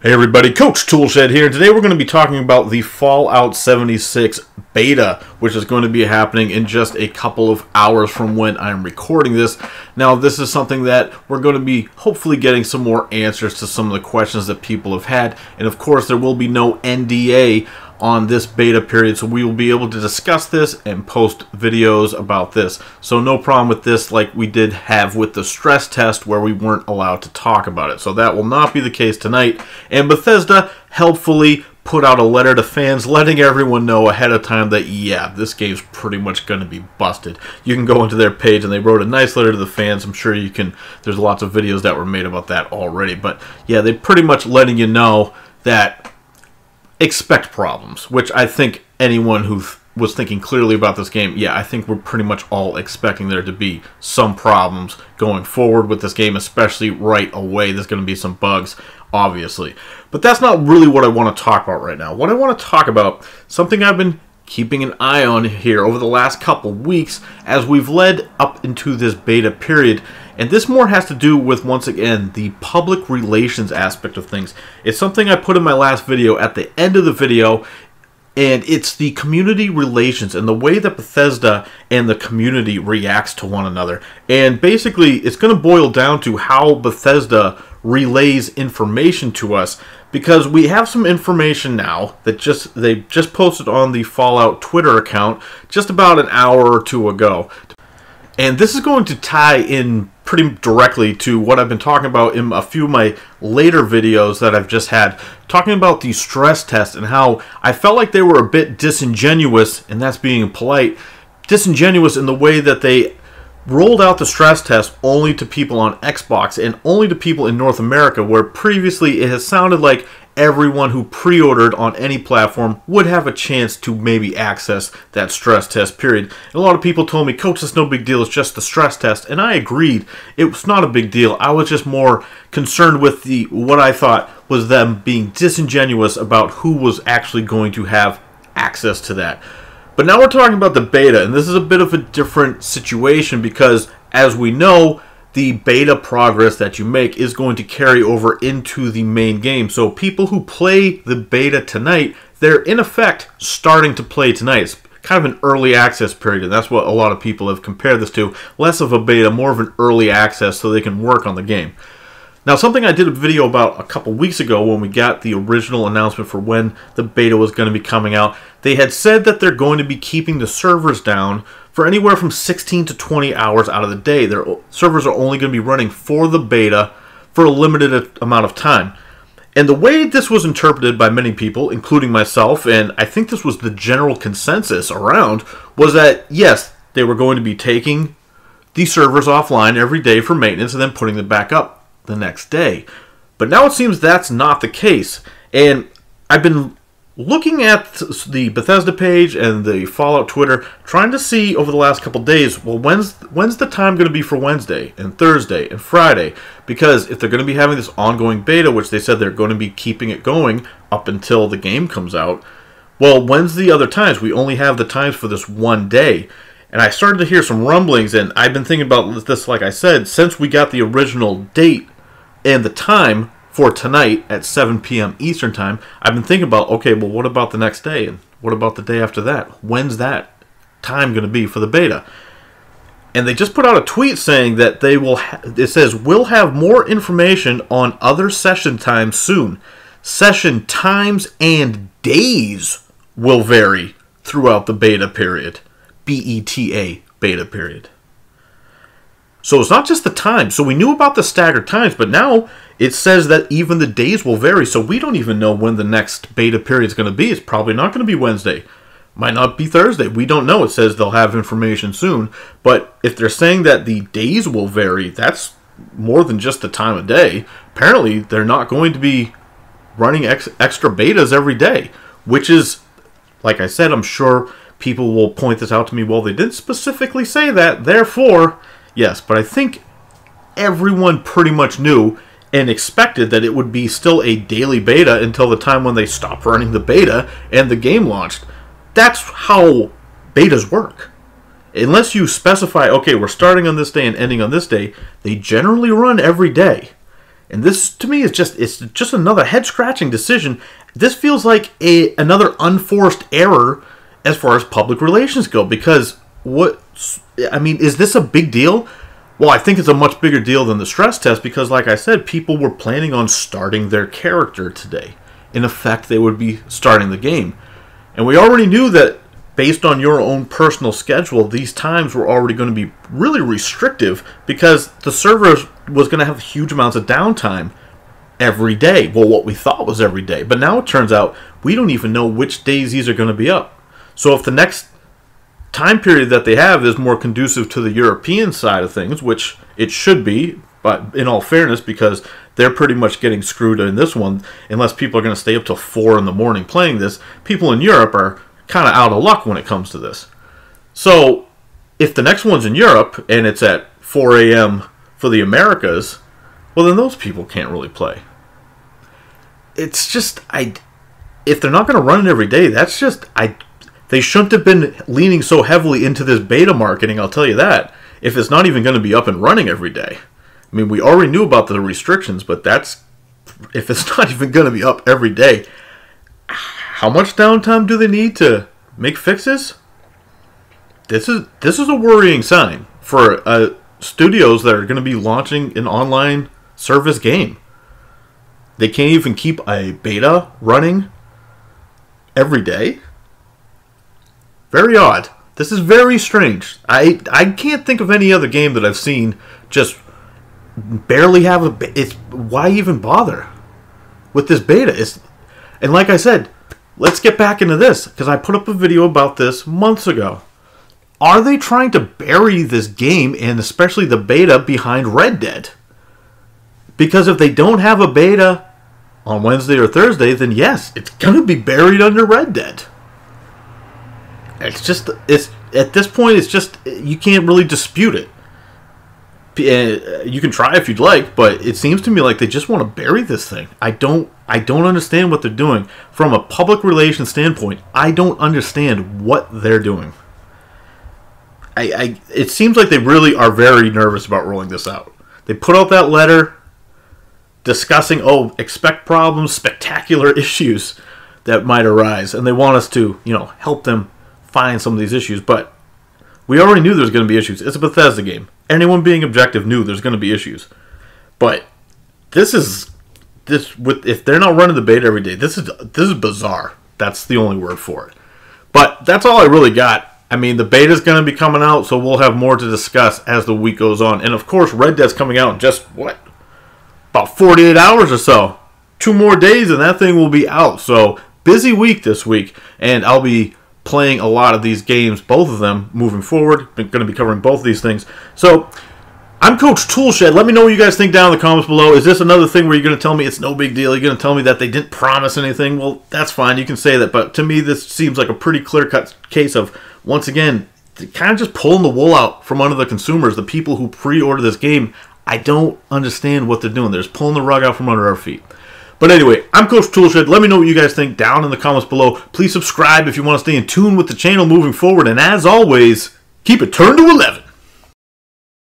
Hey everybody, Coach Toolshed here. Today we're going to be talking about the Fallout 76 beta, which is going to be happening in just a couple of hours from when I'm recording this. Now, this is something that we're going to be hopefully getting some more answers to some of the questions that people have had. And of course, there will be no NDA on this beta period, so we will be able to discuss this and post videos about this. So no problem with this like we did have with the stress test where we weren't allowed to talk about it. So that will not be the case tonight. And Bethesda helpfully put out a letter to fans letting everyone know ahead of time that, yeah, this game's pretty much going to be busted. You can go into their page and they wrote a nice letter to the fans. I'm sure you can, there's lots of videos that were made about that already. But yeah, they're pretty much letting you know that expect problems, which I think anyone who was thinking clearly about this game, yeah, I think we're pretty much all expecting there to be some problems going forward with this game, especially right away. There's going to be some bugs, obviously. But that's not really what I want to talk about right now. What I want to talk about, something I've been keeping an eye on here over the last couple weeks as we've led up into this beta period. And this more has to do with, once again, the public relations aspect of things. It's something I put in my last video at the end of the video, and it's the community relations and the way that Bethesda and the community reacts to one another. And basically, it's going to boil down to how Bethesda relays information to us, because we have some information now that they just posted on the Fallout Twitter account just about an hour or two ago. And this is going to tie in pretty directly to what I've been talking about in a few of my later videos that I've just had, talking about the stress test and how I felt like they were a bit disingenuous, and that's being polite, disingenuous in the way that they rolled out the stress test only to people on Xbox and only to people in North America, where previously it has sounded like everyone who pre-ordered on any platform would have a chance to maybe access that stress test period. And a lot of people told me, Coach, it's no big deal, it's just the stress test. And I agreed, it was not a big deal. I was just more concerned with what I thought was them being disingenuous about who was actually going to have access to that. But now we're talking about the beta, and this is a bit of a different situation because, as we know, the beta progress that you make is going to carry over into the main game. So people who play the beta tonight, they're in effect starting to play tonight. It's kind of an early access period, and that's what a lot of people have compared this to. Less of a beta, more of an early access so they can work on the game. Now, something I did a video about a couple weeks ago when we got the original announcement for when the beta was going to be coming out, they had said that they're going to be keeping the servers down for anywhere from 16 to 20 hours out of the day. Their servers are only going to be running for the beta for a limited amount of time. And the way this was interpreted by many people, including myself, and I think this was the general consensus around, was that, yes, they were going to be taking the servers offline every day for maintenance and then putting them back up the next day. But now it seems that's not the case. And I've been looking at the Bethesda page and the Fallout Twitter, trying to see over the last couple days, well, when's the time going to be for Wednesday and Thursday and Friday? Because if they're going to be having this ongoing beta, which they said they're going to be keeping it going up until the game comes out, well, when's the other times? We only have the times for this one day. And I started to hear some rumblings, and I've been thinking about this, like I said, since we got the original date and the time for tonight at 7 p.m. Eastern Time. I've been thinking about, okay, well, what about the next day? And what about the day after that? When's that time going to be for the beta? And they just put out a tweet saying that they will, it says, we'll have more information on other session times soon. Session times and days will vary throughout the beta period. B.E.T.A. beta period. So it's not just the time. So we knew about the staggered times, but now it says that even the days will vary. So we don't even know when the next beta period is going to be. It's probably not going to be Wednesday. Might not be Thursday. We don't know. It says they'll have information soon. But if they're saying that the days will vary, that's more than just the time of day. Apparently, they're not going to be running extra betas every day, which is, like I said, I'm sure people will point this out to me. Well, they didn't specifically say that, therefore, yes. But I think everyone pretty much knew and expected that it would be still a daily beta until the time when they stopped running the beta and the game launched. That's how betas work. Unless you specify, okay, we're starting on this day and ending on this day, they generally run every day. And this, to me, is just another head-scratching decision. This feels like another unforced error as far as public relations go. Because is this a big deal? Well, I think it's a much bigger deal than the stress test because, like I said, people were planning on starting their character today. In effect, they would be starting the game. And we already knew that based on your own personal schedule, these times were already going to be really restrictive because the server was going to have huge amounts of downtime every day. Well, what we thought was every day. But now it turns out we don't even know which days these are going to be up. So if the next time period that they have is more conducive to the European side of things, which it should be, but in all fairness, because they're pretty much getting screwed in this one, unless people are going to stay up till 4 in the morning playing this, people in Europe are kind of out of luck when it comes to this. So if the next one's in Europe and it's at 4 a.m. for the Americas, well, then those people can't really play. It's just, if they're not going to run it every day, that's just, they shouldn't have been leaning so heavily into this beta marketing, I'll tell you that, if it's not even going to be up and running every day. I mean, we already knew about the restrictions, but if it's not even going to be up every day, how much downtime do they need to make fixes? This is a worrying sign for studios that are going to be launching an online service game. They can't even keep a beta running every day. Very odd. This is very strange. I can't think of any other game that I've seen just barely have a... why even bother with this beta? And like I said, let's get back into this, because I put up a video about this months ago. Are they trying to bury this game, and especially the beta, behind Red Dead? Because if they don't have a beta on Wednesday or Thursday, then yes, it's going to be buried under Red Dead. It's at this point, it's just, you can't really dispute it. You can try if you'd like, but it seems to me like they just want to bury this thing. I don't understand what they're doing. From a public relations standpoint, I don't understand what they're doing. It seems like they really are very nervous about rolling this out. They put out that letter discussing, expect problems, spectacular issues that might arise, and they want us to, help them find some of these issues, but we already knew there's going to be issues. It's a Bethesda game. Anyone being objective knew there's going to be issues. But if they're not running the beta every day, this is bizarre. That's the only word for it. But that's all I really got. I mean, the beta's going to be coming out, so we'll have more to discuss as the week goes on. And of course, Red Dead's coming out in just about 48 hours or so. 2 more days and that thing will be out. So busy week this week, and I'll be playing a lot of these games, both of them, moving forward. I'm going to be covering both of these things. So, I'm Coach Toolshed. Let me know what you guys think down in the comments below. Is this another thing where you're going to tell me it's no big deal? You're going to tell me that they didn't promise anything? Well, that's fine. You can say that. But to me, this seems like a pretty clear-cut case of, once again, kind of just pulling the wool out from under the consumers, the people who pre-order this game. I don't understand what they're doing. They're just pulling the rug out from under our feet. But anyway, I'm Coach Toolshed. Let me know what you guys think down in the comments below. Please subscribe if you want to stay in tune with the channel moving forward. And as always, keep it turned to 11.